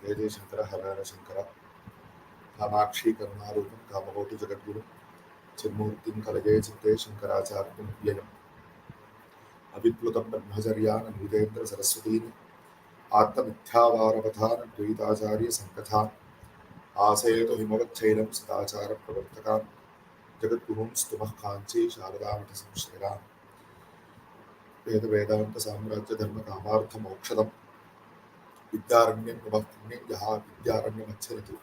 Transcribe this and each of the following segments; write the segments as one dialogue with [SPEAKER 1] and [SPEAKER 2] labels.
[SPEAKER 1] जय जय शंकर हर हर शंकर कामाक्षी करुणारूपं कामकोटि जगद्गुरुं चिन्मूर्तिं कलये चित्ते शंकराचार्यं व्ययम् अविप्लुतं ब्रह्मचर्यान् विदेन्द्र सरस्वतीन् आत्ममिथ्यावारवधान् द्वैताचार्य संकथान् आसेतु हिमवच्छैलं सदाचारप्रवर्तकान् जगद्गुरुं स्तुमः काञ्ची शारदामठसंश्रयान् वेदान्त धर्म कामार्थ मोक्षदम् विद्यारण्यं नमः पुण्यं यः विद्यारण्यमच्छरति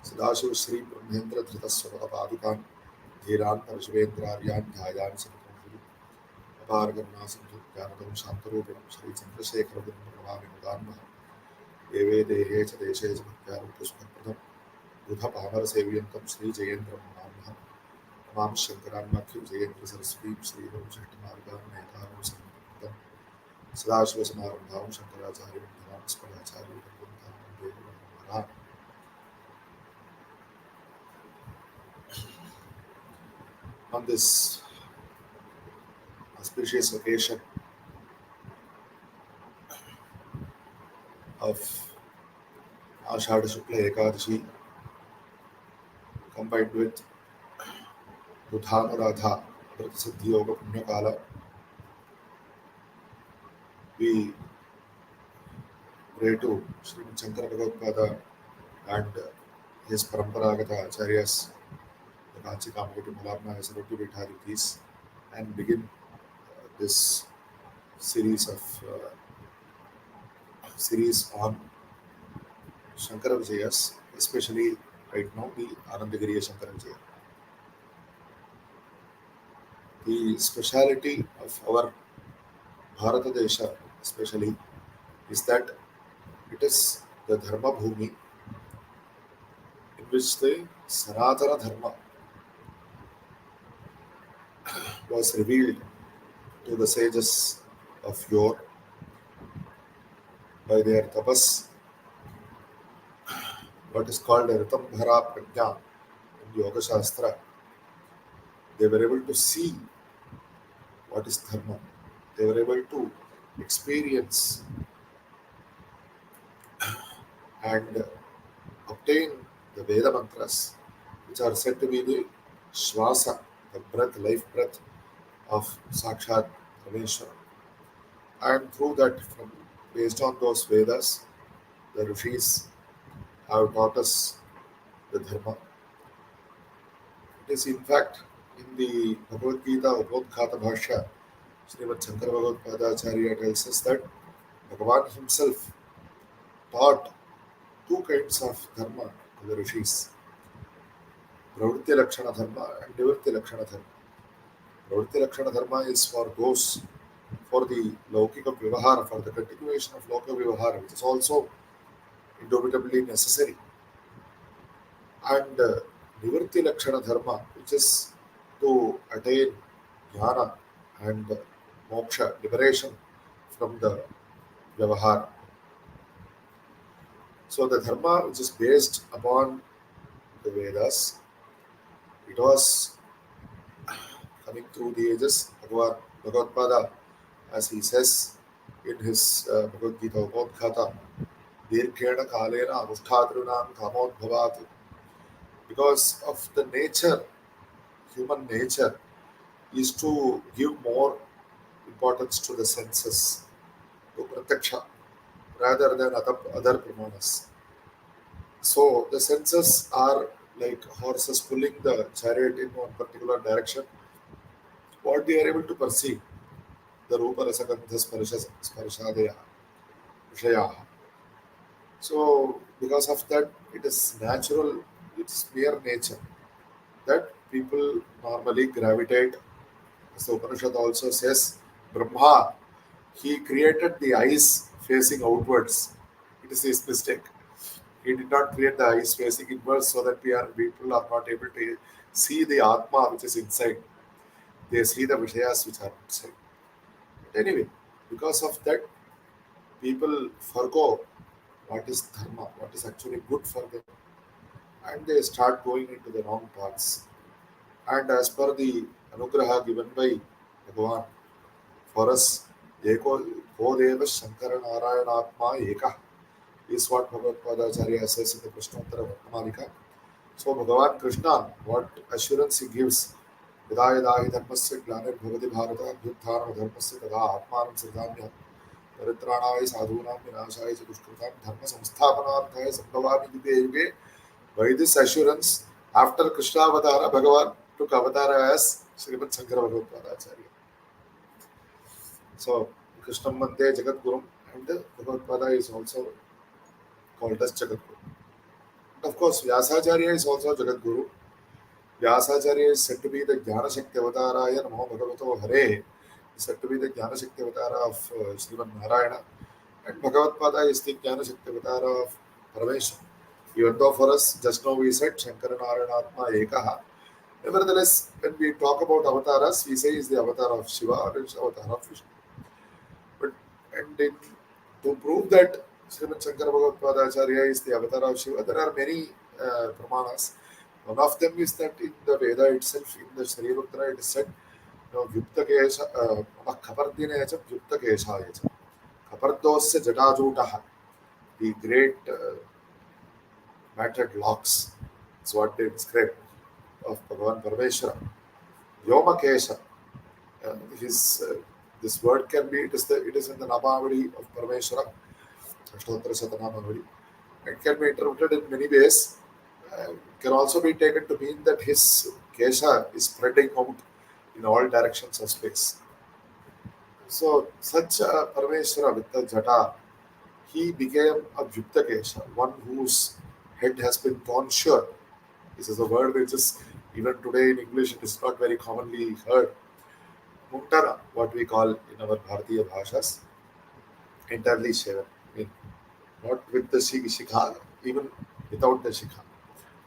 [SPEAKER 1] सदाशिव श्री ब्रह्मेन्द्र धृतस्वपदपादुकान् धीरान् परशुवेन्द्रार्यान् ध्यायान् सततं अपार करुणा सिन्धु ज्ञानदं शान्तरूपिणं श्री चन्द्रशेखरगुरुं नमामि मुदान्वः देवे देहे च देशे च भक्त्यारुक्तसुखप्रदं बुधपामरसेव्यन्तं श्रीजयेन्द्रं नमामः नमामि शङ्करान्माख्य विजयेन्द्र सरस्वतीं श्रीरंशष्टमार्गां मेधां संयुक्तं सदाशिवसमारम्भां शङ्कराचार्यमध्यमां स्मराचार्यपर्यन्तां वन्दे गुरुपरम्पराम्. On this auspicious occasion of Ashadha Shukla Ekadashi, combined with Radha Pratisiddhi Yoga Punya Kala, we pray to Shri Shankara Bhagavatpāda and his Paramparagata Acharyas, the Kanchi Kamakoti Malabna Saroti Vitharithis, and begin this series on Shankara Vijayas, especially right now the Anandagiriya Shankara Vijaya. The speciality of our Bharata Desha especially is that it is the Dharma Bhumi in which the Sanatana Dharma was revealed to the sages of yore by their tapas, what is called a Ratnam Prajna in Yoga Shastra. They were able to see what is Dharma. They were able to experience and obtain the Veda mantras, which are said to be the Shvasa, the breath, life breath of Sakshat Rameshwara. And through that, based on those Vedas, the Rishis have taught us the Dharma. It is in fact in the Bhagavad Gita Upodghata Bhashya, Shri Shankara Bhagavatpāda Acharya tells us that Bhagavan himself taught two kinds of Dharma to the Rishis: Pravritti Lakshana Dharma and Nivritti Lakshana Dharma. Pravritti Lakshana Dharma is for those, for the Laukika Vivahara, for the continuation of Loka Vivahara, which is also indubitably necessary. And Nivritti Lakshana Dharma, which is to attain Jnana and Moksha, liberation from the Vyavahara. So the Dharma, which is based upon the Vedas, it was coming through the ages. Bhagavatpāda, as he says in his Bhagavad Gita Upodghata, Dirghena Kalena Anushthadrunam Kamodbhavat, because of the nature, human nature, is to give more importance to the senses, to pratyaksha, rather than other pramanas. So the senses are like horses pulling the chariot in one particular direction. What they are able to perceive, the rupa rasagandha sparshadaya vishayaha. So because of that, it is natural, it's mere nature that people normally gravitate. As the Upanishad also says, Brahma, he created the eyes facing outwards. It is his mistake. He did not create the eyes facing inwards so that people are not able to see the Atma which is inside. They see the Vishayas which are outside. But anyway, because of that, people forgo what is Dharma, what is actually good for them. And they start going into the wrong paths. And as per the Anugraha given by Bhagavan, for us, Eko Kodeva Shankara Narayanatma Eka. is what Bhagavatpāda Acharya says in the Krishnottara Vartamalika. So Bhagavan Krishna, what assurance he gives, यदा यदा हि धर्मस्य ग्लानिर्भवति भारत अभ्युत्थानं धर्मस्य तदा आत्मानं सृजाम्यहं परित्राणाय साधूनां विनाशाय च दुष्कृतां धर्म संस्थापनार्थाय सम्भवामि युगे युगे. By this assurance, after Krishna Avatara, Bhagavan took Avatara as Srimad Shankara Bhagavatpāda Acharya. So Krishna Mante Jagat Guru, and Bhagavatpāda is also called as Jagat Guru. Of course, Vyasacharya is also Jagat Guru. Vyasacharya is said to be the Jnana Shakti Avataraya Namo Bhagavato Hare, is said to be the Jnana Shakti Avatara of Srimad Narayana, and Bhagavatpāda is the Jnana Shakti Avatara of Parameshwara. Even though for us, just now we said Shankara Narayanatma Ekaha. Nevertheless, when we talk about avatars, we say is the avatar of Shiva or it's avatar of Vishnu. But to prove that Srimad Shankara Bhagavatpāda Acharya is the avatar of Shiva, there are many pramanas. One of them is that in the Veda itself, in the Shri Rudraya, it is said, Vyukta Kesha, Kapardinayacham Vyukta Keshayacham. Kapardosya Jadajutaha, the great matted locks, is what they describe of Bhagavan Parameshwara. Vyoma Kesha, this word can be, it is in the Namavadi of Parameshwara, Ashtottara Shatanamavadi. It can be interpreted in many ways. Can also be taken to mean that his Kesha is spreading out in all directions of space. So, such a Parameshwara with the Jata, he became a Vyukta Kesha, one whose head has been torn sure. This is a word which is, even today in English, it is not very commonly heard. Muntara, what we call in our Bharatiya Bhashas, entirely shaven. I mean, not with the shikha, even without the shikha.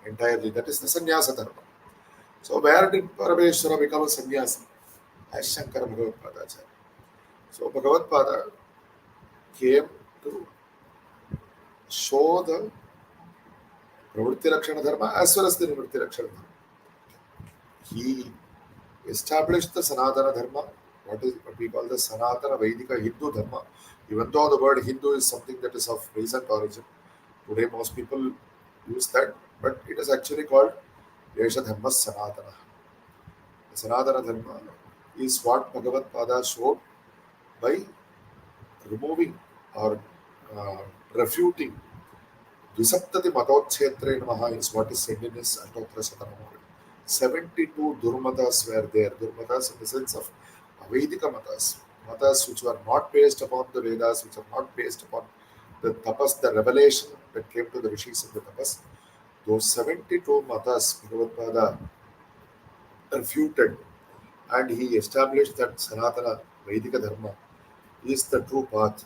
[SPEAKER 1] Entirely. That is the sannyasa dharma. So where did Parameshwara become a sannyasi? As Shankara Bhagavatpāda Acharya. So Bhagavatpāda came to show the Pravritti Lakshana Dharma as well as the Nivritti Lakshana Dharma. He established the Sanatana Dharma, what we call the Sanatana Vedika Hindu Dharma. Even though the word Hindu is something that is of recent origin, today most people use that, but it is actually called Vesha Dharma Sanatana. The Sanatana Dharma is what Bhagavatpāda showed by removing or refuting Visaptati Matotchetre Namaha is what is said in his Ashtottara Shatanamavadi. 72 Durmatas were there. Durmatas in the sense of Vedika Matas. Matas which were not based upon the Vedas, which are not based upon the tapas, the revelation that came to the rishis in the tapas. Those 72 Matas, Bhagavatpāda refuted, and he established that Sanatana Vedika Dharma is the true path.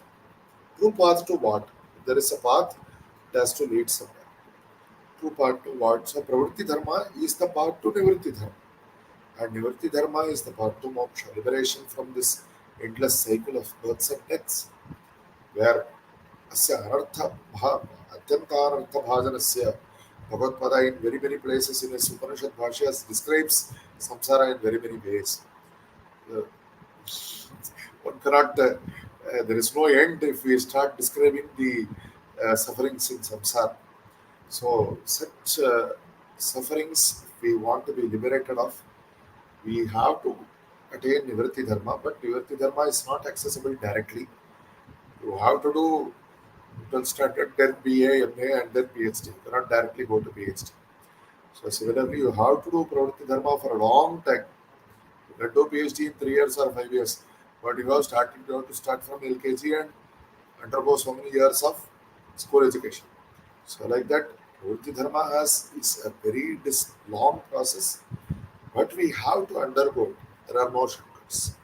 [SPEAKER 1] True path to what? There is a path, it has to lead somewhere. True path to what? So Pravritti Dharma is the path to Nivritti Dharma. And Nivritti Dharma is the path to moksha, liberation from this endless cycle of births and deaths, where Asya Anartha Atyanta Anartha Bhajanasya Bhagavatpāda in very many places in his Upanishad Bhashyas describes samsara in very many ways. One cannot, there is no end if we start describing the sufferings in samsara. So, such sufferings we want to be liberated of, we have to attain Nivritti Dharma, but Nivritti Dharma is not accessible directly. You have to do 12 standard, then BA, MA, and then PhD. You cannot directly go to PhD. So, similarly, you have to do Pravritti Dharma for a long time. You can do PhD in 3 years or 5 years, but you have to start from LKG and undergo so many years of school education. So, like that, Pravritti Dharma is a very long process, but we have to undergo it. There are no shortcuts.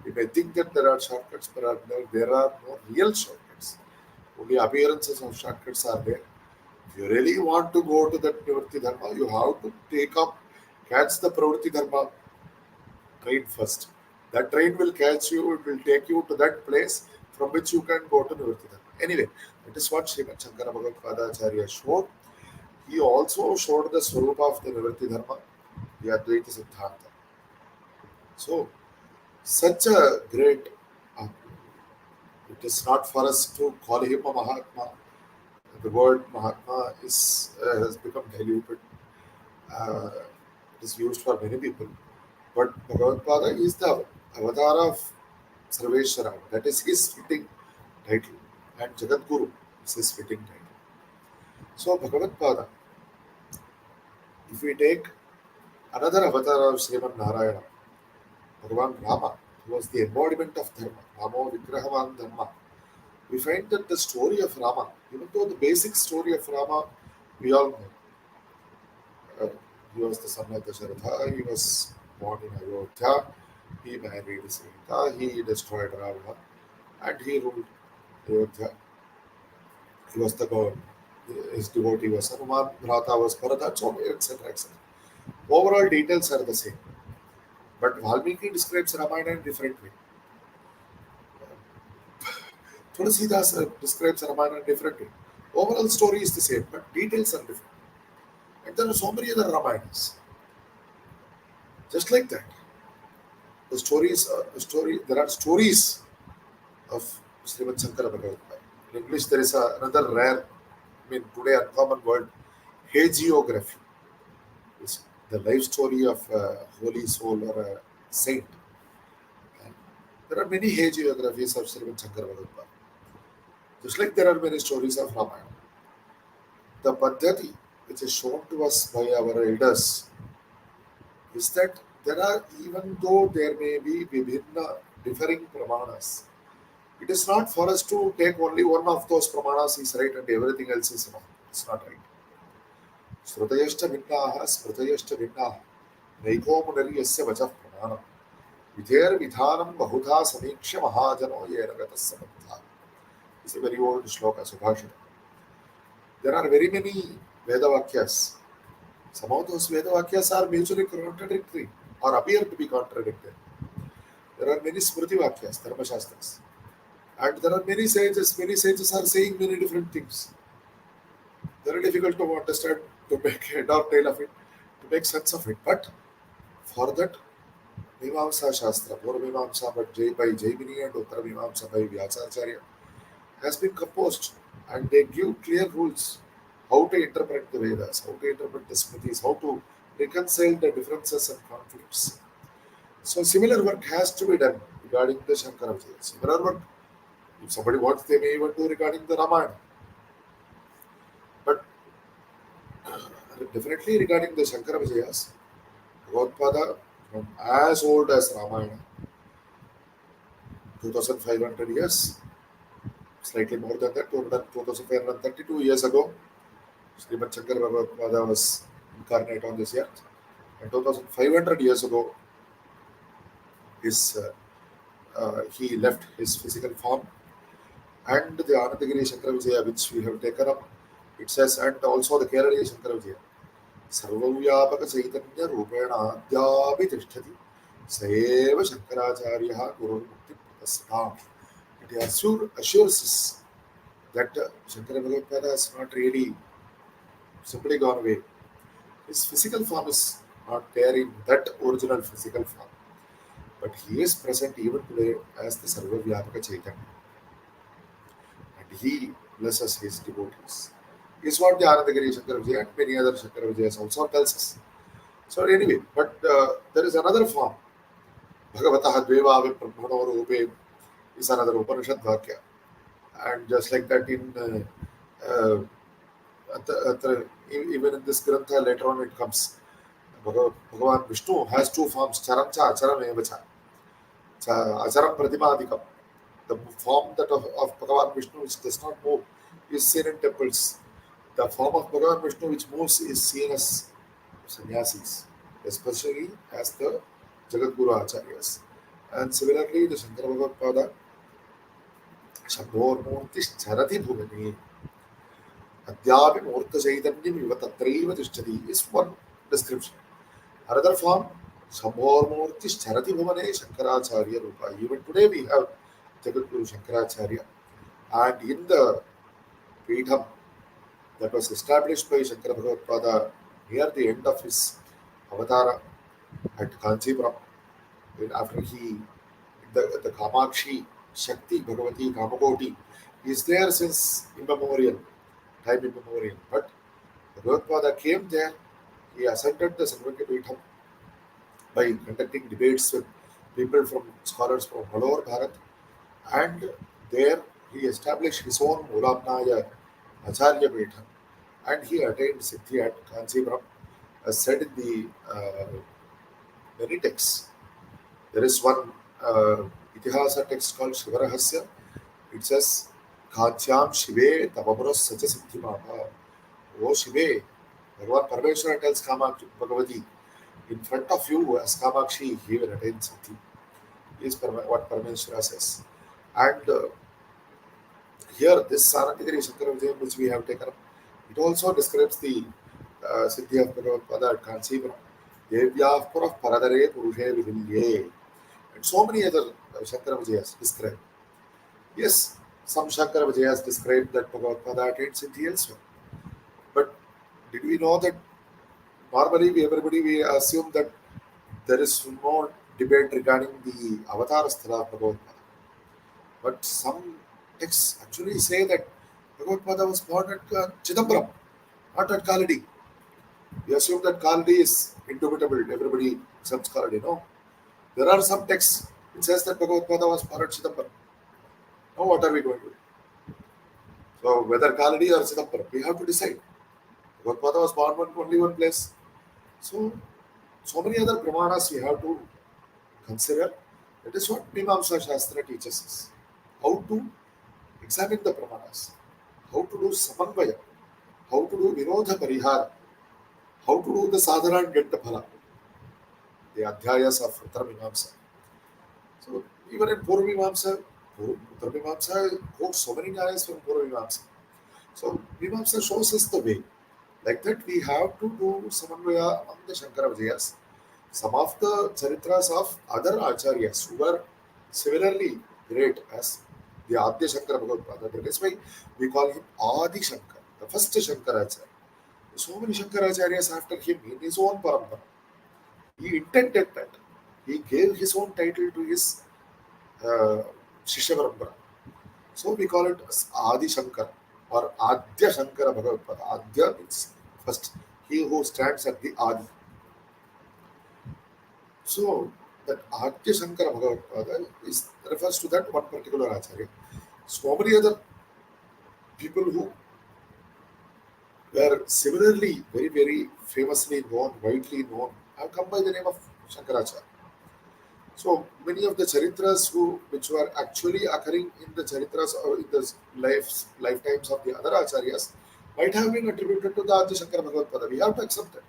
[SPEAKER 1] We may think that there are shortcuts, but there are no real shortcuts. Only appearances of shortcuts are there. If you really want to go to that Nivritti Dharma, you have to catch the Pravritti Dharma train first. That train will catch you, it will take you to that place from which you can go to Nivritti Dharma. Anyway, that is what Sri Shankara Bhagavatpāda Acharya showed. He also showed the Swarupa of the Nivritti Dharma, the Advaita Siddhanta. So, such a great, it is not for us to call him a Mahatma. The word Mahatma has become diluted. Uh, it is used for many people. But Bhagavad is the avatar of Sarveshwara. That is his fitting title. And Jagat Guru is his fitting title. So Bhagavad, if we take another avatar of Sriman Narayana, Bhagavan Rama, who was the embodiment of Dharma, Ramo Vigrahavan Dharma, we find that the story of Rama, even though the basic story of Rama, we all know, he was the son of Dasharatha, he was born in Ayodhya, he married Sita, he destroyed Ravana, and he ruled Ayodhya. He was the god. His devotee was Hanuman, Bhrata was Bharata, so etc. etc. Overall details are the same, but Valmiki describes Ramayana in a different way. Tulsidas describes Ramayana in a different way. Overall story is the same, but details are different. And there are so many other Ramayanas. Just like that, there are stories of Srimad Shankara Bhagavatpāda. In English, there is another rare, today uncommon word, hagiography. It's the life story of a holy soul or a saint. And there are many hagiographies of Srimad Shankara Bhagavatpāda. Just like there are many stories of Ramayana. The Paddhati, which is shown to us by our elders, is that there are, even though there may be vibhinna, differing pramanas, it is not for us to take only one of those pramanas is right and everything else is wrong. It's not right. Srutayashta vinnaha, smrutayashta vinnaha, naiko munariyasya vachah pramanam, vidher vidhanam bahudha samiksha mahajano yena gatasya baddha. It's a very old shloka, Subhashita. There are very many Veda Vakyas. Some of those Veda Vakyas are mutually contradictory or appear to be contradictory. There are many Smriti Vakyas, Dharma Shastras. And there are many sages. Many sages are saying many different things. Very difficult to understand, to make head or tail of it, to make sense of it. But for that, Mimamsa Shastra, Purva Mimamsa by Jaimini and Uttara Mimamsa by Vyasacharya has been composed, and they give clear rules how to interpret the Vedas, how to interpret the Smritis, how to reconcile the differences and conflicts. So similar work has to be done regarding the Shankara Vijayam. Similar work, if somebody wants, they may even do regarding the Ramayana. But definitely regarding the Shankara Vijayas, Bhagavatpāda, from as old as Ramayana, 2500 years, slightly more than that, 2532 years ago, Srimad Shankara Bhagavatpāda was incarnate on this earth. And 2500 years ago, he left his physical form. And the Anandagiriya Shankara Vijaya, which we have taken up, it says, and also the Kerala Shankara Vijaya, Sarvavyapaka Chaitanya Rupena Adyapi Tishtati Saeva Shankaracharya Guru Mukti Pratastham. It assures us that Shankara Bhagavatpāda has not really simply gone away. His physical form is not there in that original physical form, but he is present even today as the Sarvavyapaka Chaitanya. And he blesses his devotees. Is what the Anandagiriya Shankara Vijaya and many other Shankara Vijayas also tells us. So anyway, but there is another form. Bhagavataha Deva Vibrahmano Rupe is another Upanishad Vakya. And just like that even in this Grantha later on it comes. Bhagavan Vishnu has two forms, Charancha, Acharam Evacha. Acharam Pratimadikam. The form that of Bhagavan Vishnu which does not move is seen in temples. The form of Bhagavan Vishnu which moves is seen as sannyasis, especially as the Jagat Guru Acharyas. And similarly, the Shankara Bhagavatpāda, Shambhor Murti Charati Bhuvani, Adyapi Murta Chaitanyam Iva Tatraiva Tishtati is one description. Another form, Shambhor Murti Charati Bhuvane Shankaracharya Rupa. Even today we have Jagat Guru Shankaracharya. And in the Peetham that was established by Shankara Bhagavatpāda near the end of his avatara at Kanchipuram, after the Kamakshi Shakti Bhagavati Kamakoti is there since immemorial. time immemorial. But Bhagavad came there, he ascended the Sarvakya by conducting debates with people from scholars from all over Bharat, and there he established his own Mulamnaya Acharya Peetham, and he attained Siddhi at Kanchipuram, as said in the many texts. There is one Itihasa text called Shivarahasya. It says, Khantyam Shive Tavapuras Sacha Siddhimata. O Shive, Bhagavan Parameshwara tells Kamakshi Bhagavati, in front of you as Kamakshi, he will attain Siddhi. Is what Parameshwara says. And here, this Anandagiri Shankara Vijayam, which we have taken up, it also describes the Siddhi of Bhagavatpāda at Kanchipuram. Devyah Purah Paradare Purushe Vivilye. And so many other Shankara Vijayas describe. Yes, some Shankara Vijayas describe that Bhagavatpāda attained Siddhi elsewhere. But did we know that normally we assume that there is no debate regarding the avatar sthala of Bhagavatpāda. But some texts actually say that Bhagavatpāda was born at Chidambaram, not at Kaladi. We assume that Kaladi is indubitable, everybody accepts Kaladi. No. There are some texts which says that Bhagavatpāda was born at Chidambaram. Now what are we going to do? So whether Kaladi or Chidambaram, we have to decide. Bhagavatpāda was born only one place. So many other pramanas we have to consider. That is what Mimamsa Shastra teaches us. How to examine the pramanas, how to do samanvaya, how to do vinodha parihara, how to do the sadhana and get the phala, the adhyayas of Uttara Mimamsa. So even in Purva Mimamsa, Uttara Mimamsa quotes so many nyayas from Purva Mimamsa. So Mimamsa shows us the way. Like that, we have to do samanvaya among the Shankara Vijayas. Some of the charitras of other acharyas who were similarly great as the Adya Shankara Bhagavatpāda. That is why we call him Adi Shankara, the first Shankaracharya. So many Shankaracharyas after him in his own parampara. He intended that. He gave his own title to his Shishya parampara. So we call it as Adi Shankara or Adya Shankara Bhagavatpāda. Adya means first, he who stands at the Adi. So that Adya Shankara Bhagavatpāda refers to that one particular Acharya. So many other people who were similarly very, very famously known, widely known, have come by the name of Shankaracharya. So many of the charitras which were actually occurring in the charitras or in the lifetimes of the other acharyas might have been attributed to the Adi Shankara Bhagavatpāda. We have to accept that.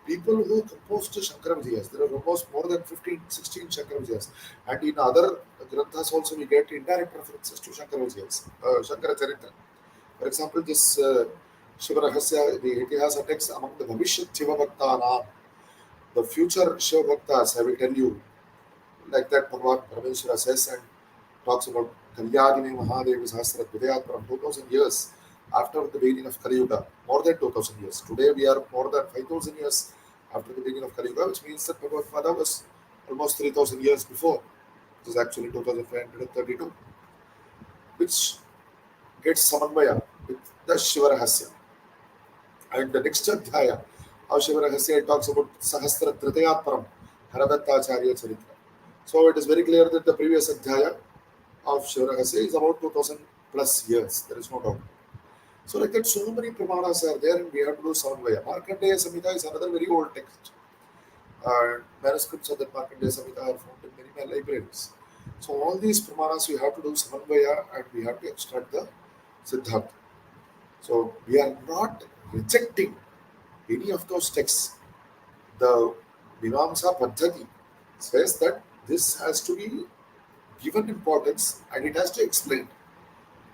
[SPEAKER 1] People who composed Shankara Vijayas, there are almost more than 15, 16 Shankara Vijayas. And in other granthas also we get indirect references to Shankara Vijayas, Shankara Charitra. For example, this Shivarahasya, the Itihasa text among the Bhavishyat Shiva Bhaktana, the future Shiva Bhaktas, I will tell you, like that Bhagavan Parameshwara says and talks about Kalyadini Mahadevi Sahasra Vidayat from 2000 years after the beginning of Kali Yuga, more than 2000 years. Today we are more than 5000 years after the beginning of Kali Yuga, which means that Bhagavatpāda was almost 3000 years before. It is actually 2532, which gets samanvaya with the Shivarahasya. And the next Adhyaya of Shivarahasya, it talks about Sahasra Tritayatparam, Haradattacharya Charitra. So it is very clear that the previous Adhyaya of Shivarahasya is about 2000 plus years. There is no doubt. So like that, so many pramanas are there and we have to do samanvaya. Markandeya Samhita is another very old text. Manuscripts of that Markandeya Samhita are found in many libraries. So all these pramanas we have to do samanvaya and we have to extract the Siddhartha. So we are not rejecting any of those texts. The Mimamsa Paddhati says that this has to be given importance and it has to explain.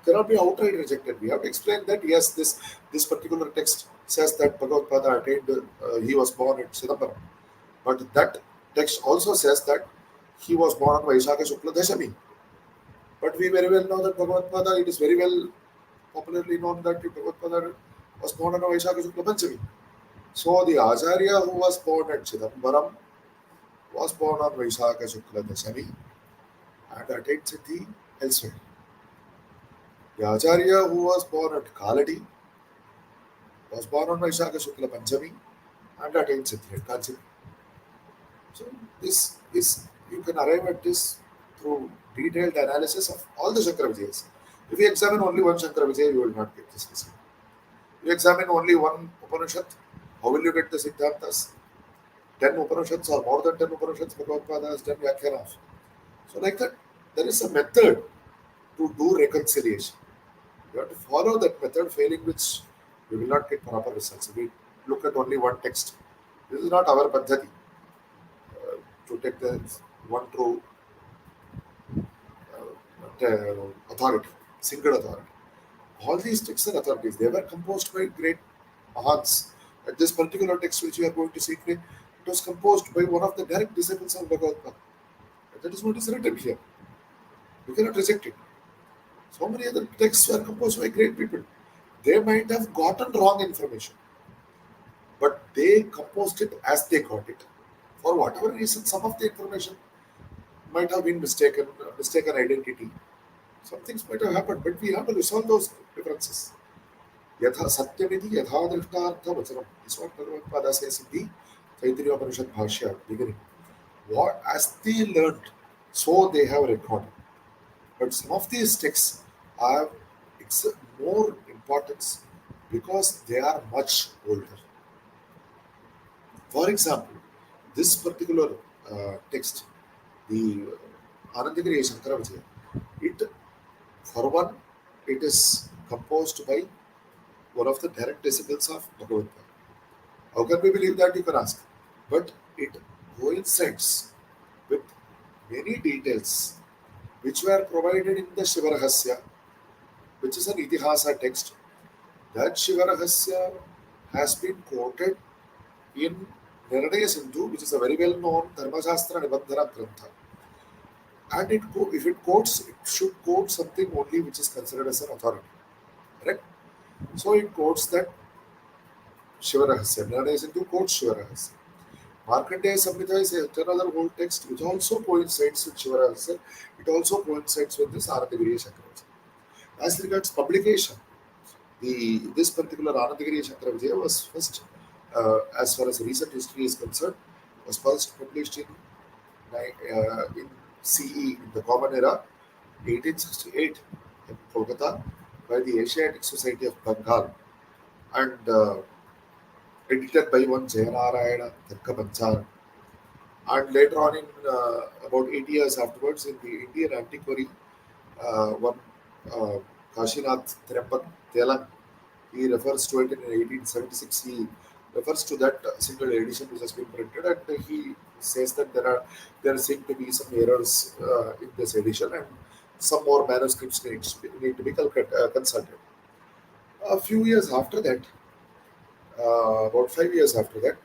[SPEAKER 1] It cannot be outright rejected. We have to explain that yes, this particular text says that Bhagavatpāda attained, he was born at Chidambaram. But that text also says that he was born on Vaishakha Shukla Dashami. But we very well know that Bhagavatpāda, it is very well popularly known that Bhagavatpāda was born on Vaishakha Shukla Panchami. So the Acharya who was born at Chidambaram was born on Vaishakha Shukla Dashami and attained Siddhi elsewhere. The Acharya who was born at Kaladi was born on Vaishakha Shukla Panchami and attained Siddhi at Kanchi. So this is, you can arrive at this through detailed analysis of all the Shankara Vijayas. If you examine only one Shankara Vijaya, you will not get this result. If you examine only one Upanishad, how will you get the Siddhantas? 10 Upanishads or more than 10 Upanishads Bhagavatpāda has done Vyakhyanas. So like that, there is a method to do reconciliation. You have to follow that method, failing which you will not get proper results. If we look at only one text, this is not our paddhati to take the one true authority, single authority. All these texts and authorities, they were composed by great Mahans. And this particular text which we are going to see today, it was composed by one of the direct disciples of Bhagavatpāda. That is what is written here. You cannot reject it. So many other texts were composed by great people. They might have gotten wrong information, but they composed it as they got it. For whatever reason, some of the information might have been mistaken identity. Some things might have happened, but we have to resolve those differences. Yatha Satyamiti Yatha Drishtartha Vachanam is what Bhagavad says in the Taittiriya Upanishad Bhashya beginning. What as they learned, so they have recorded. But some of these texts have more importance because they are much older. For example, this particular text, the Anandagiriya Shankara Vijayam, for one, it is composed by one of the direct disciples of Bhagavatpāda. How can we believe that, you can ask? But it coincides with many details which were provided in the Shivarahasya, which is an Itihasa text. That Shivarahasya has been quoted in Nirnaya Sindhu, which is a very well known Dharma Shastra Nibandhana Grantha. And if it quotes, it should quote something only which is considered as an authority. Correct? So it quotes that Shivarahasya. Nirnaya Sindhu quotes Shivarahasya. Markandeya Samhita is another old text which also coincides with Shivarahasya. It also coincides with this Anandagiriya Shankara Vijayam. As regards publication, this particular Anandagiriya Shankara Vijayam was first, as far as recent history is concerned, was first published in CE, in the Common Era, 1868 in Kolkata by the Asiatic Society of Bengal, and edited by one Jayanarayana Tarkapanchar. And later on, in about 8 years afterwards, in the Indian Antiquary, one Kashinath Tirempat Telang, he refers to it in 1876. He refers to that single edition which has been printed, and he says that there seem to be some errors in this edition, and some more manuscripts need to be consulted. A few years after that, about 5 years after that,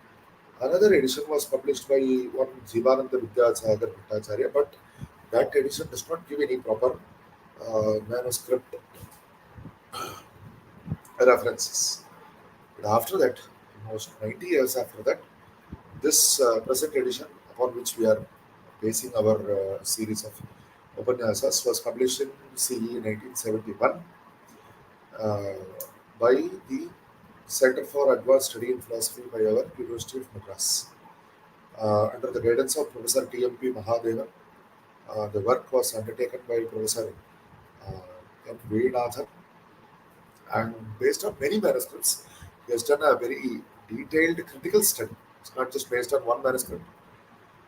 [SPEAKER 1] another edition was published by one Jivananda Vidyasagar Bhattacharya, but that edition does not give any proper manuscript references. But after that, almost 90 years after that, this present edition, upon which we are basing our series of Upanyasas, was published in CE 1971 by the Center for Advanced Study in Philosophy by our University of Madras. Under the guidance of Professor T.M.P. Mahadevan, the work was undertaken by Professor M. Vedanath, and based on many manuscripts, he has done a very detailed critical study. It's not just based on one manuscript.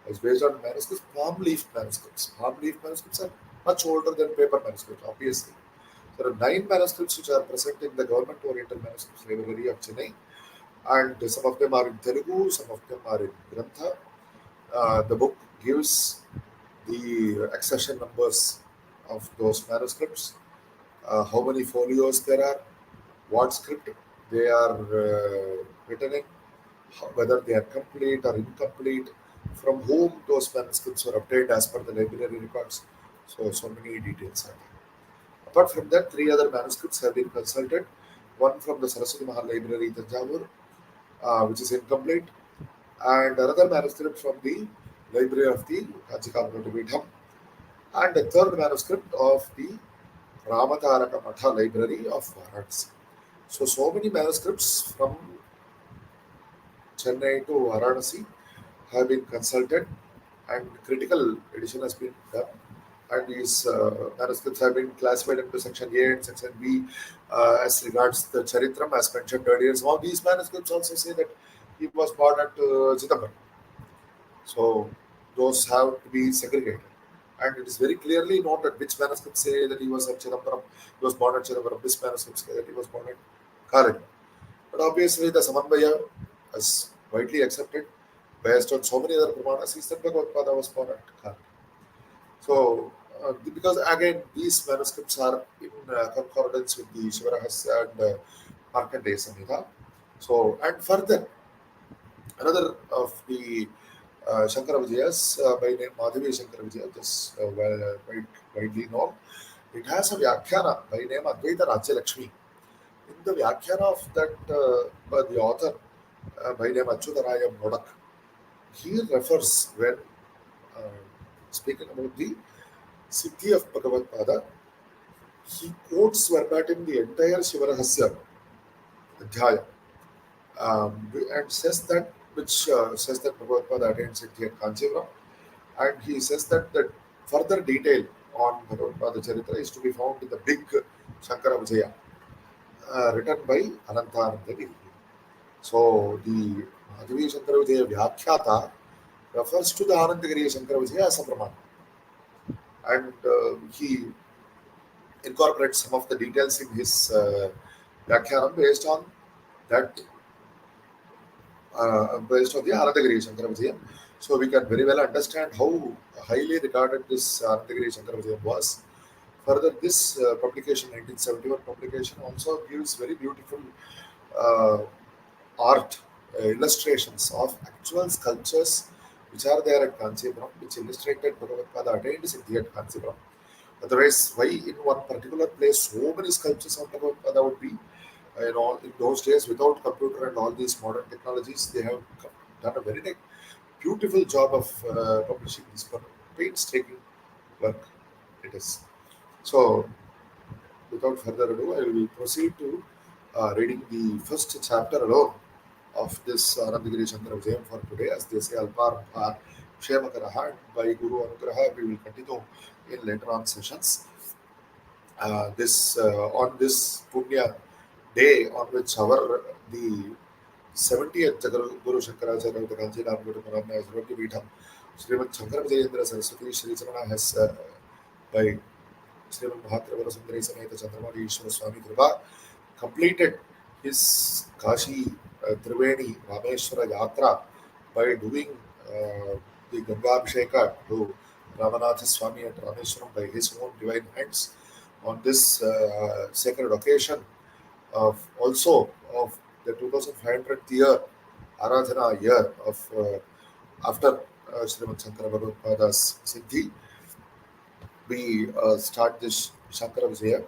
[SPEAKER 1] It's based on manuscripts, palm leaf manuscripts. Palm leaf manuscripts are much older than paper manuscripts, obviously. There are 9 manuscripts which are present in the Government Oriental Manuscripts Library of Chennai, and some of them are in Telugu, some of them are in Grantha. The book gives the accession numbers of those manuscripts, how many folios there are, what script they are written in, whether they are complete or incomplete, from whom those manuscripts were obtained as per the library records. So many details are there. Apart from that, 3 other manuscripts have been consulted. One from the Saraswati Mahal Library, Tanjavur, which is incomplete, and another manuscript from the Library of the Kanchikapurvitham, and a third manuscript of the Ramataraka Matha Library of Varanasi. So many manuscripts from Chennai to Varanasi have been consulted, and critical edition has been done. And these manuscripts have been classified into section A and section B as regards the Charitram, as mentioned earlier. Some of these manuscripts also say that he was born at Chidambaram. So those have to be segregated. And it is very clearly noted which manuscripts say that he was at Chidambaram, he was born at Chidambaram, this manuscript say that he was born at Khalid. But obviously, the Samanvaya is widely accepted based on so many other Pramanas. Is that Bhagavad was born at Khalid. So, because again, these manuscripts are in concordance with the Shivarahasya and Markandeya Samhita. So, and further, another of the Shankara Vijayas by name Madhavi Shankara Vijaya, just quite widely known. It has a Vyakhyana by name Advaita Rajya Lakshmi. In the Vyakhyana of that, by the author by name Achyutaraya Modak, he refers when uh, speaking about the Siddhi of Bhagavatpāda, he quotes verbatim the entire Shivarahasya Adhyaya and says that which says that Bhagavatpāda attained Siddhi at Kanchipuram, and he says that the further detail on Bhagavatpāda Charitra is to be found in the big Shankara Vijaya written by Anandagiriya. So the Madhavi Shankara Vijaya Vyakhyata refers to the Anandagiriya Shankara Vijaya as a Brahmana, and he incorporates some of the details in his Vyakhyanam based on the Anandagiri Shankara Vijayam. So we can very well understand how highly regarded this Anandagiri Shankara Vijayam was. Further, this publication, 1971 publication, also gives very beautiful uh, art illustrations of actual sculptures which are there at Kanchipuram, which illustrated Bhagavatpada attained Siddhi at Kanchipuram. Otherwise, why in one particular place so many sculptures of Bhagavatpada would be? In those days, without computer and all these modern technologies, they have done a very beautiful job of publishing this work. Painstaking work it is. So, without further ado, I will proceed to reading the first chapter alone of this Anandagiri Shankara Vijayam for today. As they say, Alparambha Kshemakaraha, and by Guru Anugraha, we will continue in later on sessions. This On this Punya day on which the 70th Guru Shankaracharya of the Kanchiram Guru Marana is going to meet him, Srimad Shankara Vijayendra Saraswati Shri Charana has by Srimad Mahaprabhu Sundari Sameta Chandramani Ishwara Swami Kripa completed his Kashi Triveni Rameshwara Yatra by doing the Ganga Abhisheka to Ramanatha Swami at Rameshwaram by his own divine hands on this sacred occasion of also of the 2500th year Aradhana year of after Srimad Shankara Bhagavatpāda's Siddhi, we start this Shankara Vijaya.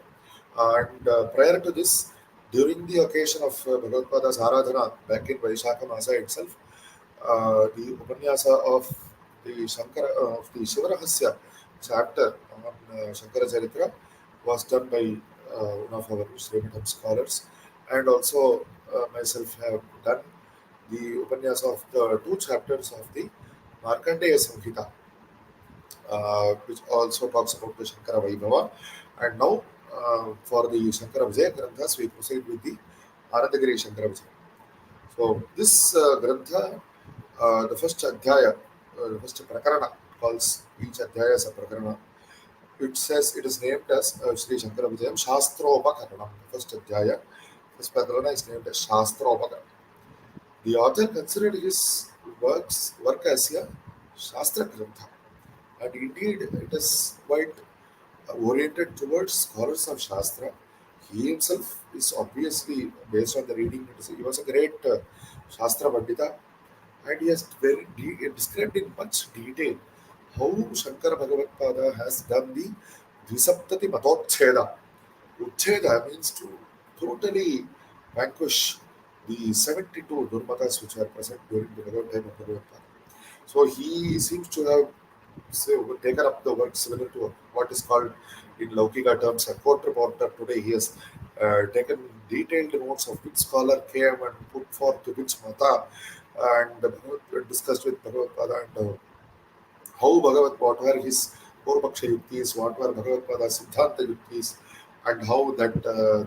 [SPEAKER 1] And prior to this, during the occasion of Bhagavatpāda's Aradhana back in Vaishakha Masa itself, the Upanyasa of the Shivarahasya chapter on Shankara Charitra was done by one of our Srimatham scholars, and also myself have done the Upanyasa of the two chapters of the Markandeya Samhita, which also talks about the Shankara Vaibhava. And now, for the Shankara Vijaya Granthas, we proceed with the Anandagiri Shankara Vijaya. So, this Grantha, the first Adhyaya, the first Prakarana, calls each Adhyaya as a Prakarana. It says it is named as Shri Shankara Vijayam Shastropakarana. First Adhyaya, first Prakarana is named as Shastropakarana. The author considered his work as a Shastra Grantha, and indeed it is quite oriented towards scholars of Shastra. He himself is obviously, based on the reading, he was a great Shastra Pandita, and he has described in much detail how Shankara Bhagavatpada has done the Dvisaptati Matotcheda. Uchcheda means to totally vanquish the 72 Durmatas which were present during the Bhagavad time of Bhagavatpada. So he seems to have taken up the work similar to what is called in Laukika terms a court reporter. Today he has taken detailed notes of which scholar came and put forth which mata, and discussed with Bhagavatpada, and how Bhagavat, what were his Purvaksha Yuktis, what were Bhagavatpada's Siddhanta Yuktis, and how that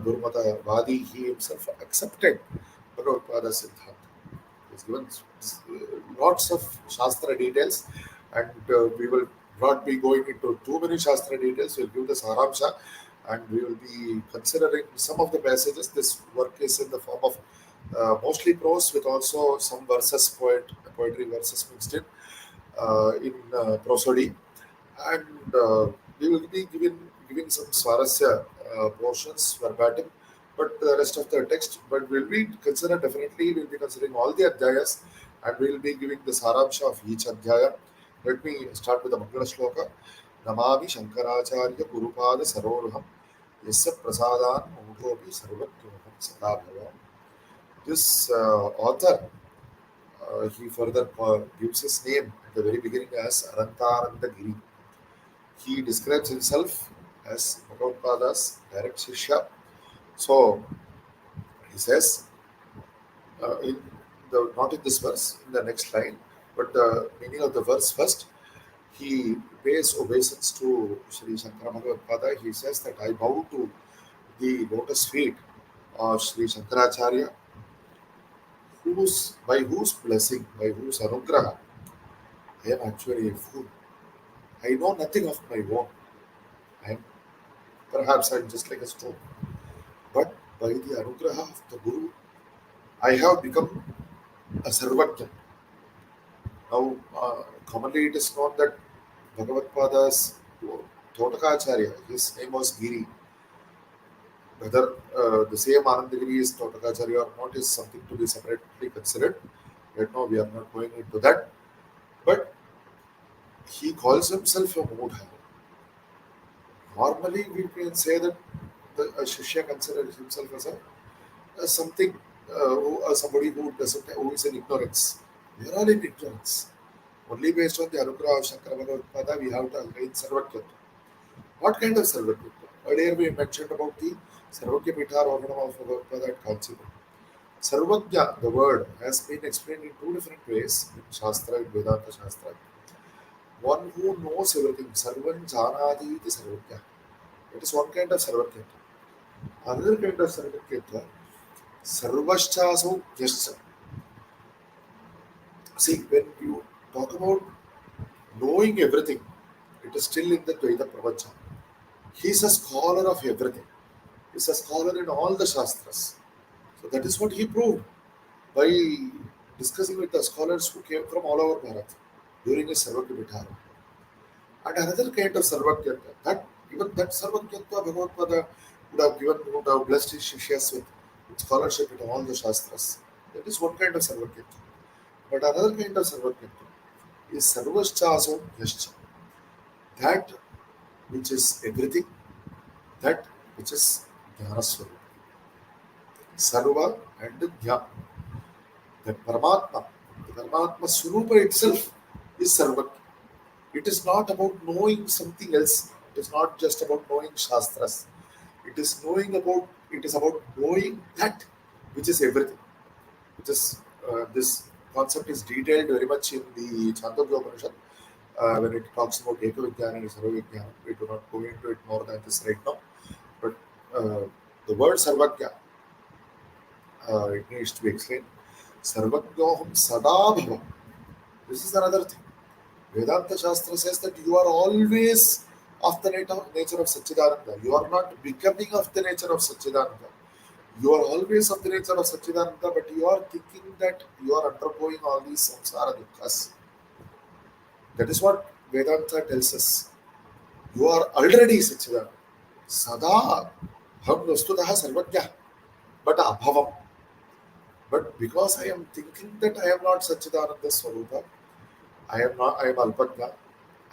[SPEAKER 1] Durmata Vadi, he himself accepted Bhagavatpada's Siddhanta. He's given lots of Shastra details, and we will not be going into too many Shastra details. We'll give the Saramsha, and we will be considering some of the passages. This work is in the form of mostly prose with also some verses, poetry verses mixed in prosody, and we will be giving some Swarasya portions verbatim, but the rest of the text. But we'll be considering all the adhyayas, and we'll be giving the Saramsha of each adhyaya. Let me start with the Mangala Shloka. Namami Shankaracharya Gurupada Saroruham Yasya Prasadan Mudhopi Sarvatyoham Sadabhava. This author, he further gives his name at the very beginning as Anandagiri. He describes himself as Bhagavatpada's direct shya. So he says, in the not in this verse, in the next line, but the meaning of the verse first, he pays obeisance to Shri Shankara Bhagavatpāda. He says that I bow to the lotus feet of Shri Shankaracharya, by whose blessing, by whose anugraha, I am actually a fool. I know nothing of my own. I am perhaps I'm just like a stone. But by the anugraha of the Guru, I have become a sarvajna. Now, commonly it is known that Bhagavatpada's Totakacharya, his name was Giri. Whether the same Anandagiri is Totakacharya or not is something to be separately considered. Right now, we are not going into that. But he calls himself a Mudha. Normally, we can say that a Shishya considers himself as something, somebody who is in ignorance. We are all in ignorance. Only based on the Anugrah of Shankara Bhagavatpāda, we have to attain Sarvajnatva. What kind of Sarvajnatva? Earlier we mentioned about the Sarvajna Pitharohanam of Bhagavatpāda at Kanchipur. Sarvajna, the word, has been explained in two different ways in Shastra, in Vedanta Shastra. One who knows everything, Sarvan Janadi iti Sarvajna. It is one kind of Sarvajnatva. Another kind of Sarvajnatva, Sarvashchaso Yascha. See, when you talk about knowing everything, it is still in the Dvaita Pravancha. He is a scholar of everything. He is a scholar in all the Shastras. So that is what he proved by discussing with the scholars who came from all over Bharat during his Sarvajna Vithara. And another kind of Sarvajnatva, that even that Sarvajnatva Bhagavatpada would have blessed his Shishyas with scholarship in all the Shastras. That is one kind of Sarvajnatva. But another kind of Sarvajnatva is Sarvashchaso Yascha. That which is everything, that which is Dhyana Sarva and Dhya. The Paramatma, the Paramatma Swarupa itself is Sarva. It is not about knowing something else. It is not just about knowing Shastras. It is about knowing that which is everything. Which is this concept is detailed very much in the Chandogya Upanishad when it talks about Eka Vijnana and Sarva Vijnana. We do not go into it more than this right now. But the word Sarvajna, it needs to be explained. Sarvajnoham Sadabhava. This is another thing. Vedanta Shastra says that you are always of the nature of Satchidananda. You are not becoming of the nature of Satchidananda. You are always of the nature of Satchidananda, but you are thinking that you are undergoing all these samsara dukkha. That is what Vedanta tells us. You are already Satchidananda. Sada ham vastutaha sarvajna, but abhavam. But because I am thinking that I am not Satchidananda Swarupa, I am Alpajna,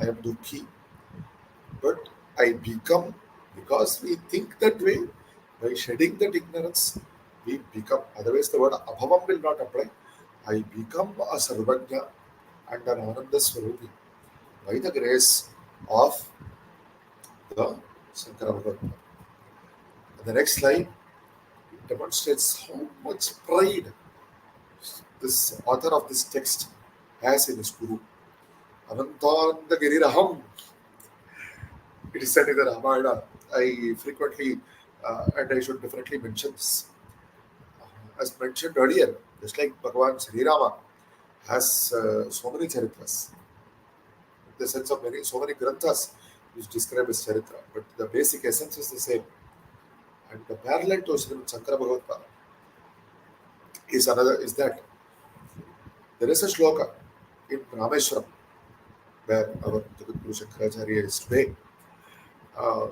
[SPEAKER 1] I am Dukhi, but I become, because we think that way, by shedding that ignorance, we become, otherwise the word Abhavam will not apply. I become a Sarvajna and an Ananda Swarupi by the grace of the Shankara Bhagavatpāda. The next slide, demonstrates how much pride this author of this text has in his Guru. Anandagiri, it is said in the Ramayana. I frequently, and I should definitely mention this. As mentioned earlier, just like Bhagavan Sri Rama has so many charitras, in the sense of so many granthas which describe his charitra, but the basic essence is the same. And the parallel to Shri Shankara Bhagavatpāda is that there is a shloka in Rameshwaram where our Guru Shankaracharya is today, uh,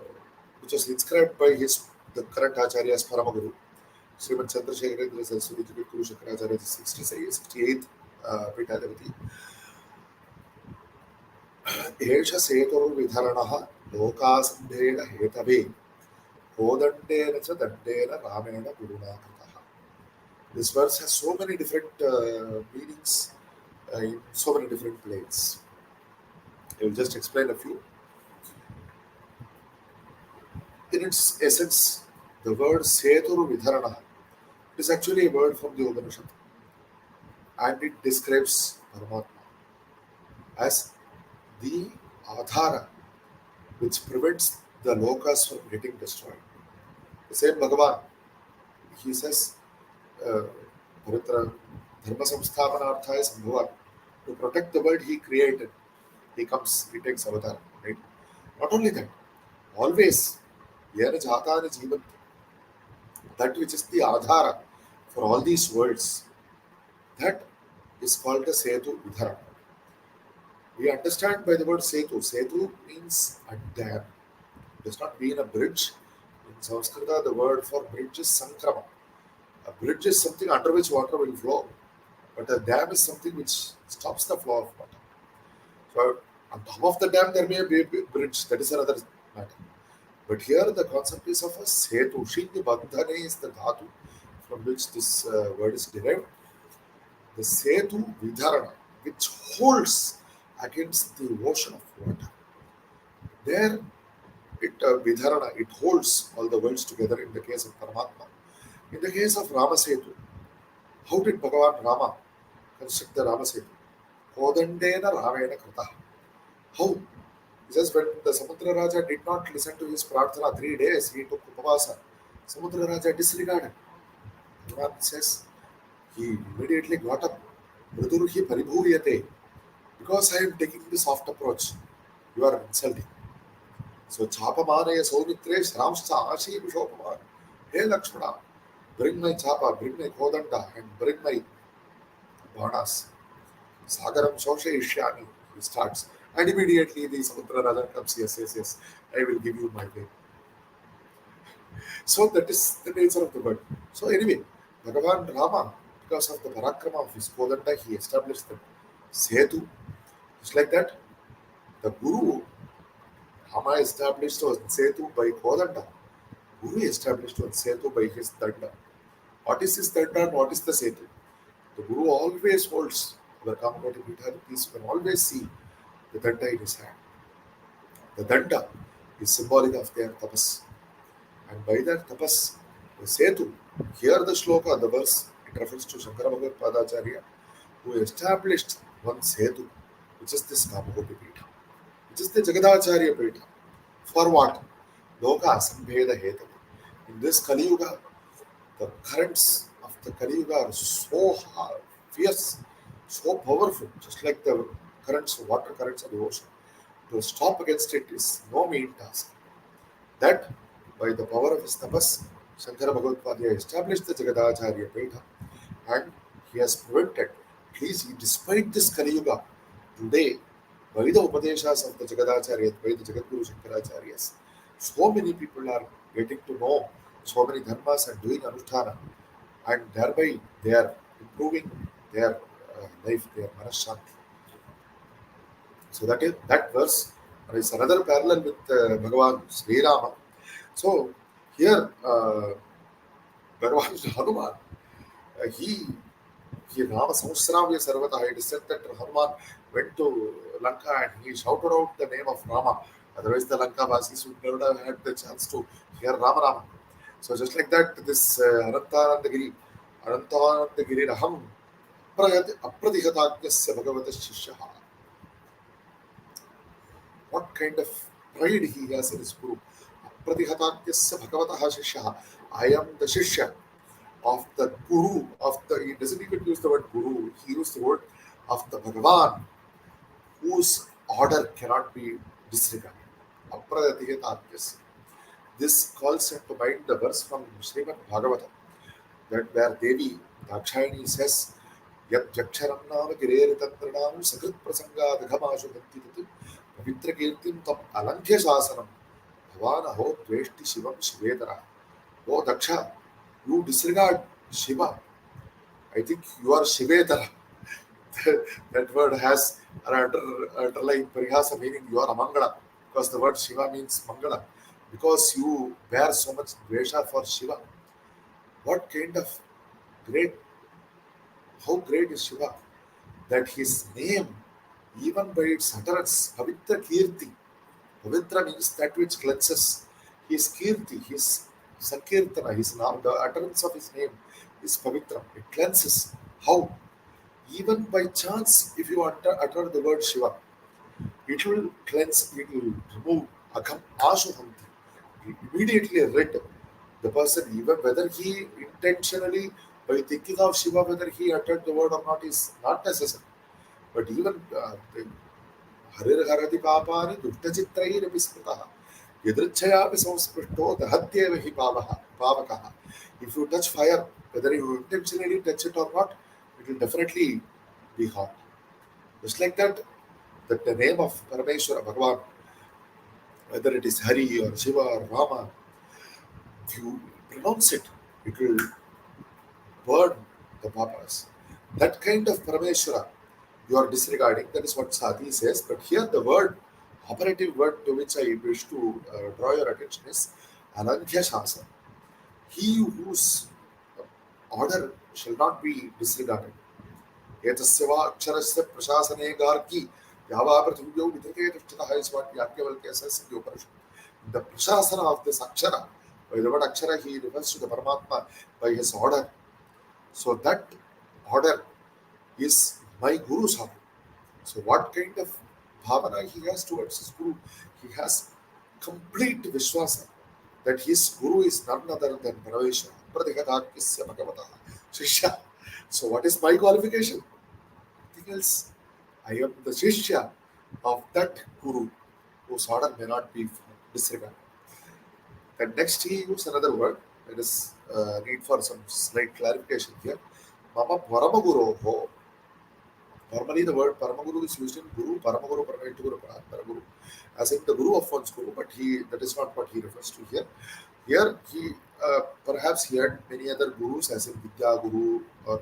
[SPEAKER 1] which was inscribed by the current Acharya's Paramaguru, Srimad Chandrasekhara Saraswati Guru Shankaracharya, 68th Pīఠाధిపతి. एष सेतुर्विधरणः लोकासन्धेन Hathaway कोदण्डेन च दण्डेन रामेण गुरुणा कृतः. This verse has so many different meanings in so many different planes. I will just explain a few. In its essence, the word Setur Vidharana is actually a word from the Upanishad, and it describes Paramatma as the Adhara which prevents the lokas from getting destroyed. The same Bhagavan, he says, Paritra Dharma Samsthapanarthaya Sambhava, to protect the world he created, he takes avatar, right? Not only that, always, Yena Jatana Jivan, that which is the Adhara for all these worlds, that is called the Setu Vidharana. We understand by the word Setu. Setu means a dam. It does not mean a bridge. In Sanskrit, the word for bridge is Sankrama. A bridge is something under which water will flow, but a dam is something which stops the flow of water. So, on top of the dam, there may be a bridge. That is another matter. But here, the concept is of a Setu. Shini Bandhane is the dhatu from which this word is derived. The Setu Vidharana, which holds against the ocean of water. There, Vidharana, it holds all the worlds together in the case of Paramatma. In the case of Rama Setu, how did Bhagavan Rama construct the Rama Setu? Kodandena Ramena Krita. How? He says when the Samudra Raja did not listen to his prarthana 3 days, he took Upavasa. Samudra Raja disregarded. Bhagavan says, he immediately got up. Mridurhi Paribhuriyate. Because I am taking the soft approach, you are insulting. So Chapamanaya Saumitre Shramscha Ashi Vishopaman. Hey Lakshmana, bring my chapa, bring my kodanda, and bring my banas. Sagaram Shoshe Ishyani, he starts. And immediately the Samudra Raja comes, yes, I will give you my way. So that is the nature of the word. So anyway, Bhagavan Rama, because of the Parakrama of his kodanda, he established the Setu. Just like that, the Guru, Rama established one Setu by Kodanda. Guru established one Setu by his Danda. What is his Danda and what is the Setu? The Guru always holds the Kamakoti Pīఠāధిptis, you can always see the Danda in his hand. The Danda is symbolic of their tapas. And by that tapas, the Setu, here the shloka, the verse, it refers to Shankara Bhagavatpāda Acharya, who established one Setu, which is this Kamakoti Pīఠa, which is the Jagadacharya Pīఠa. For what? Loka Sambheda Hetave. In this Kali Yuga, the currents of the Kali Yuga are so fierce, so powerful, just like the currents, water currents of the ocean. To stop against it is no mean task. That, by the power of his tapas, Shankara Bhagavatpāda established the Jagadacharya Pīఠa, and he has prevented, despite this Kali Yuga, today, by the Upadeshas of the Jagadacharya, by the Jagadguru Shankaracharyas, so many people are getting to know so many dharmas and doing anusthana, and thereby they are improving their life, their manashanti. So that verse is another parallel with Bhagavan Sri Rama. So here, Bhagavan Hanuman, he Rama Samsravya Sarvata, it is said that Hanuman went to Lanka and he shouted out the name of Rama. Otherwise, the Lanka Vasis would never have had the chance to hear Rama Rama. So just like that, this Anandagiri Raham Apratihatatnyasya Bhagavata Shishyaha. What kind of pride he has in his guru. Apratihatatnyasya Bhagavata Shishyaha. I am the Shishya of the Guru, of the, he doesn't even use the word Guru, he used the word of the Bhagavan, whose order cannot be disregarded. Apratihatatnyasya. This calls into mind the verse from Srimad Bhagavatam, that where Devi Dakshayani says, Yat Jaksharam Nama Gireritandranamu Sakrit Prasanga Daghamashu Bhakti Pavitra Kirtim Tam Alankhya Sasanam Bhavana Ho Dveshti Shivam Shivedara. Oh Daksha, you disregard Shiva. I think you are Shivedara. That word has an underlying parihasa meaning you are a Mangala, because the word Shiva means Mangala. Because you bear so much dvesha for Shiva. What kind of great, how great is Shiva? That his name, even by its utterance, Pavitra Kirti. Pavitra means that which cleanses. His Kirti, his Sankirtana, his name, the utterance of his name is Pavitra. It cleanses. How? Even by chance, if you utter the word Shiva, it will cleanse, it will remove Agham Ashuhanti. Immediately rid the person, even whether he intentionally, by thinking of Shiva, whether he uttered the word or not is not necessary. But even Harir Harati Papani Duktachitrair Visputaha Yadrichaya Samspito, the Hatyevahi Pavakaha. If you touch fire, whether you intentionally touch it or not, it will definitely be hot. Just like that, that the name of Parameshwara Bhagavan, whether it is Hari or Shiva or Rama, if you pronounce it, it will burn the papas. That kind of Parameshwara you are disregarding. That is what Sadi says. But here the word, operative word to which I wish to draw your attention is Anandya Shasa. He whose order shall not be disregarded. Etasya Aksharasya Prashasane Garki Yava Pratubhyo Vidhake Tishtataha is what Yakyavalkya says in the Upanishad. The Prashasana of this Akshara, by the word Akshara, he refers to the Paramatma by his order. So that order is my Guru's order. So what kind of bhavana he has towards his Guru? He has complete Vishwasa that his Guru is none other than Paraveshwara. Pradhikatakyasya Bhagavata Shishya. So what is my qualification? Nothing else. I am the Shishya of that Guru whose order may not be disregarded. And next he used another word. There is need for some slight clarification here. Mama Paramaguru ho. Normally the word Paramaguru is used in Guru, Paramaguru, Paramaguru, Paraguru, as in the Guru of one's Guru, but that is not what he refers to here. Here he perhaps he had many other Gurus, as in Vidya Guru or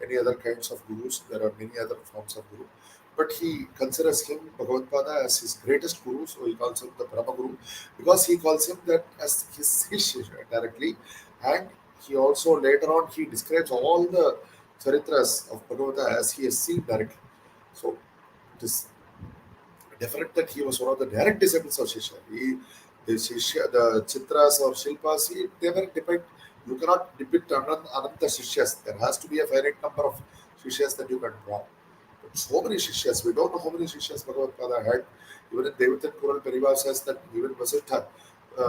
[SPEAKER 1] any other kinds of Gurus. There are many other forms of Guru. But he considers him, Bhagavatpāda, as his greatest Guru, so he calls him the Paramaguru, because he calls him that as his Shishya directly. And he also later on he describes all the charitras of Bhagavata as he has seen directly. So it is definite that he was one of the direct disciples of Shishya. The Chitras or Shilpas, they were depict. You cannot depict Ananta Shishyas. There has to be a finite number of Shishyas that you can draw. But so many Shishyas, we don't know how many Shishyas Bhagavad had. Even in Devatat Pural Parivar says that even Vasishtha,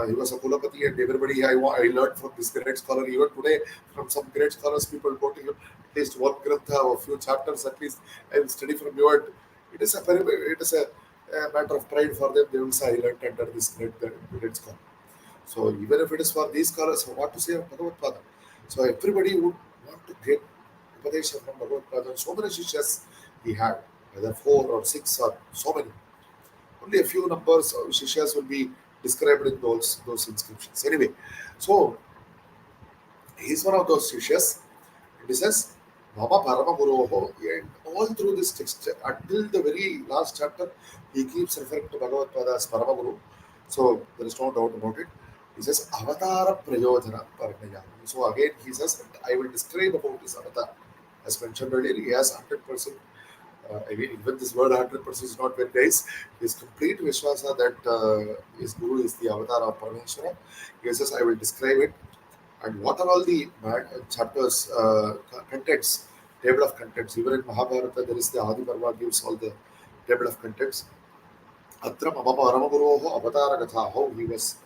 [SPEAKER 1] he was a Kulapati, and everybody I learned from this great scholar. Even today, from some great scholars, people go to him at least one grantha or a few chapters at least. I will study from your. It is a matter of pride for them. They will say, I learned under this great scholar. So even if it is for these scholars, what to say of Bhagavatpāda? So everybody would want to get Upadesha from Bhagavatpāda. So many Shishyas he had, whether 4 or 6 or so many. Only a few numbers of Shishyas will be described in those inscriptions. Anyway, so he is one of those Shishyas. And he says, Mama Parama Guruho, and all through this text, until the very last chapter, he keeps referring to Bhagavatpāda as Parama Guru. So there is no doubt about it. He says, Avatara Prayodhana Parnayami. So again, he says, I will describe about his avatar. As mentioned earlier, he has 100%. Even this word 100% is not very nice. His complete Vishwasa that his Guru is the avatar of Parameshwara. He says, I will describe it. And what are all the chapters, contents, table of contents? Even in Mahabharata, there is the Adi Parva gives all the table of contents. Atra mama paramaguroho avatara gatha, how he was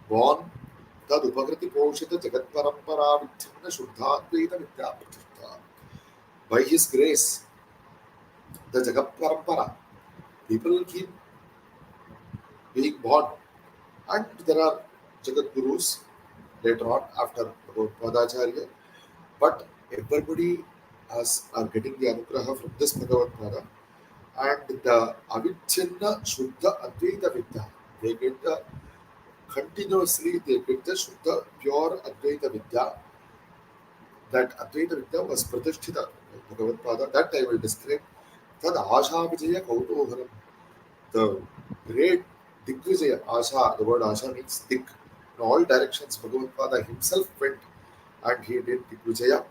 [SPEAKER 1] born, tad upakriti poshita jagat parampara vitthina shuddhadvaita vidya pratishtha. By his grace, the jagat parampara, people keep being born. And there are jagat gurus later on after Bhagavad but everybody are getting the anugraha from this Bhagavatpāda, and the avichinna shuddha advaita vidya. They get the continuously, they get the shuddha pure advaita vidya. That advaita vidya was pratishtita Bhagavatpāda. That I will describe. Tad asha vijaya kautoharam. The great Digvijaya, Asha, the word Asha means Dig. In all directions, Bhagavatpāda himself went and he did Digvijaya.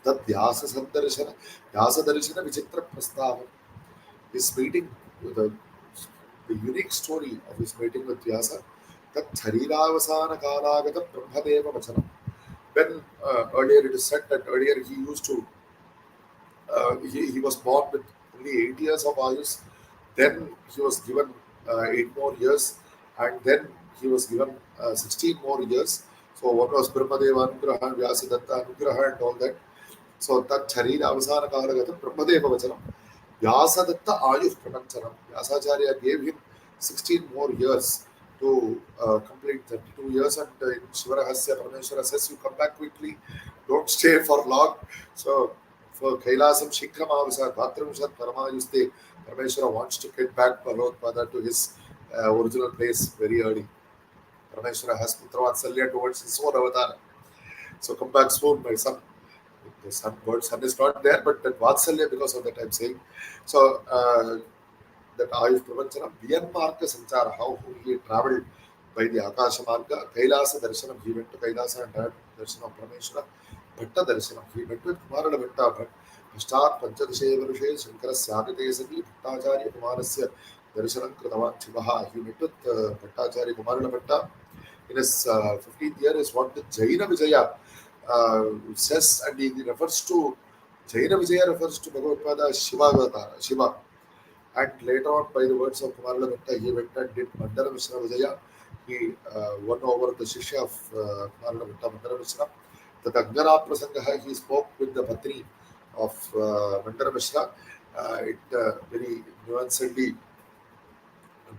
[SPEAKER 1] That Vyasa Darshana Vichitra Prastava. His meeting, the, the unique story of his meeting with Vyasa, that Sharirāvasāna Kālāgata Brahmadeva Vachanam. When earlier it is said that earlier he used to, he was born with only 8 years of ayus, then he was given 8 more years, and then he was given 16 more years. So one was Brahmadeva Anugraha, Vyasa Datta Anugraha, and all that. So that Charira Avasana Kalagata Brahmadeva Vachanam. Vyasadatta Ayush Prapanchanam. Vyasacharya gave him 16 more years to complete 32 years, and in Shivarahasya, Parameshwara says, you come back quickly, don't stay for long. So for Kailasam Shikhram Avasa, Bhatramshat Paramayuste, Parameshwara wants to get back Bhagavatpada to his original place very early. Parameshwara has Putravatsalya towards his own avatar. So come back soon, my son. The word sun is not there, but that Vatsalya, because of that I'm saying. So that Ayush Pravanchana, Viyanmarga Sanchara, how he traveled by the Akasha Marga, Kailasa Darshanam, he went to Kailasa and had Darshan of Parameshwara, Bhatta Darshanam, he went with Kumara Bhatta, Pashtat Panchadashe Varushe, Shankara Syagate Sati, Bhattacharya Kumarasya, Darshanam Kritavan Chivaha, he met with Bhattacharya Kumara Bhatta. In his 15th year is what the Jaina Vijaya says, and he refers to Jaina Vijaya refers to Bhagavatpada Shiva Avatara, Shiva. And later on, by the words of Kumarala Bhatta, he went and did Mandara Mishra Vijaya. He won over the Shishya of Kumarala Bhatta, Mandara Mishra. The Angara Prasangaha, he spoke with the Patni of Mandara Mishra. It very nuancedly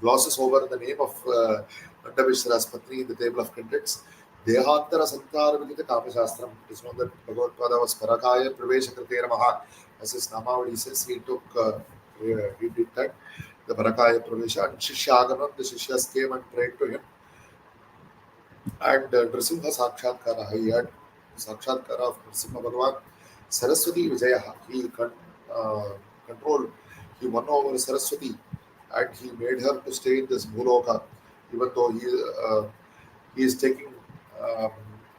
[SPEAKER 1] glosses over the name of Mandara Mishra's Patni in the table of contents. Dehantara Santara Vidita Kamashastram. It is known that Bhagavatpada was Parakaya Pravesha Kritera Maha. As his Namavadi says, he took, he did that, the Parakaya Pravesha. And Shishyaganam, the Shishyas came and prayed to him. And Nrsimha Sakshatkara, he had Sakshatkara of Nrsimha Bhagavan. Saraswati Vijaya, he controlled, he won over Saraswati, and he made her to stay in this Bhuloka, even though he is taking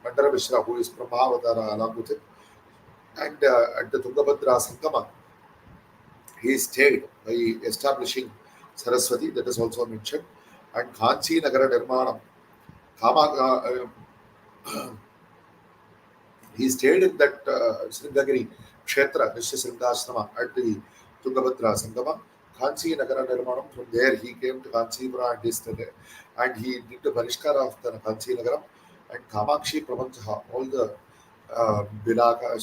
[SPEAKER 1] Mandara Mishra, who is Brahmavatara, along with it. And at the Tungabhadra Sangama, he stayed by establishing Saraswati, that is also mentioned, and Kanchi Nagara Nirmanam. He stayed in that Sringagiri Kshetra, Nishya at the Tungabhadra Sangama. Kanchi Nagara Nirmanam, from there he came to Kanchipura and stayed, and he did the Parishkara of the Kanchi Nagaram. And Kamakshi Prapanchaha, all the Bilaka,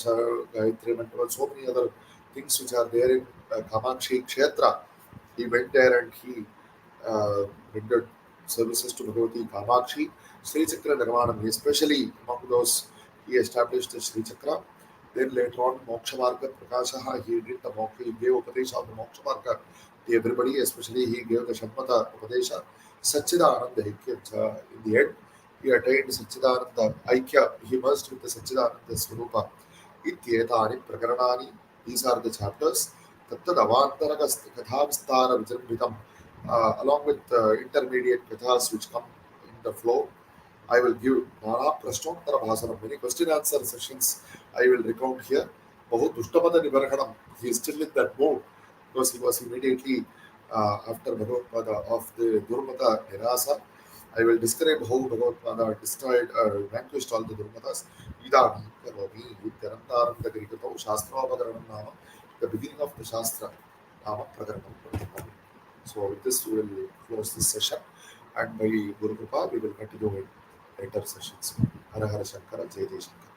[SPEAKER 1] Gayatri Mandalam, so many other things which are there in Kamakshi Kshetra. He went there and he rendered services to Bhagavati Kamakshi. Sri Chakra Nirmanam, especially among those, he established the Sri Chakra. Then later on, Moksha Marga Prakashaha, he did the Moksha, he gave Upadesha of the Moksha Marga to everybody, especially he gave the Shamata Upadesha, Satchidananda Aikya. In the end, he attained Satchidananda Aikya, he merged with the Satchidananda Swarupa. Ityetani Prakaranani, these are the chaptars. Tattad Avantara Kathavistara Vijramritam, along with intermediate kathas which come in the flow. I will give Nana Prashnottara Bhasanam, many question answer sessions I will recount here. Bahu Dushtamata Nibarhanam, he is still in that mode because he was immediately after Bhagavatpada of the Durmata Nirasa. I will describe how Bhagavatpāda destroyed or vanquished all the Durmatas. Idani Kavami Anandagiri Shastravaparanam Nama, the beginning of the Shastra Nama Prakaranam. So with this we will close this session, and by Guru Kripa we will continue in later sessions. Hara Hara Shankara, Jai Jai Shankara.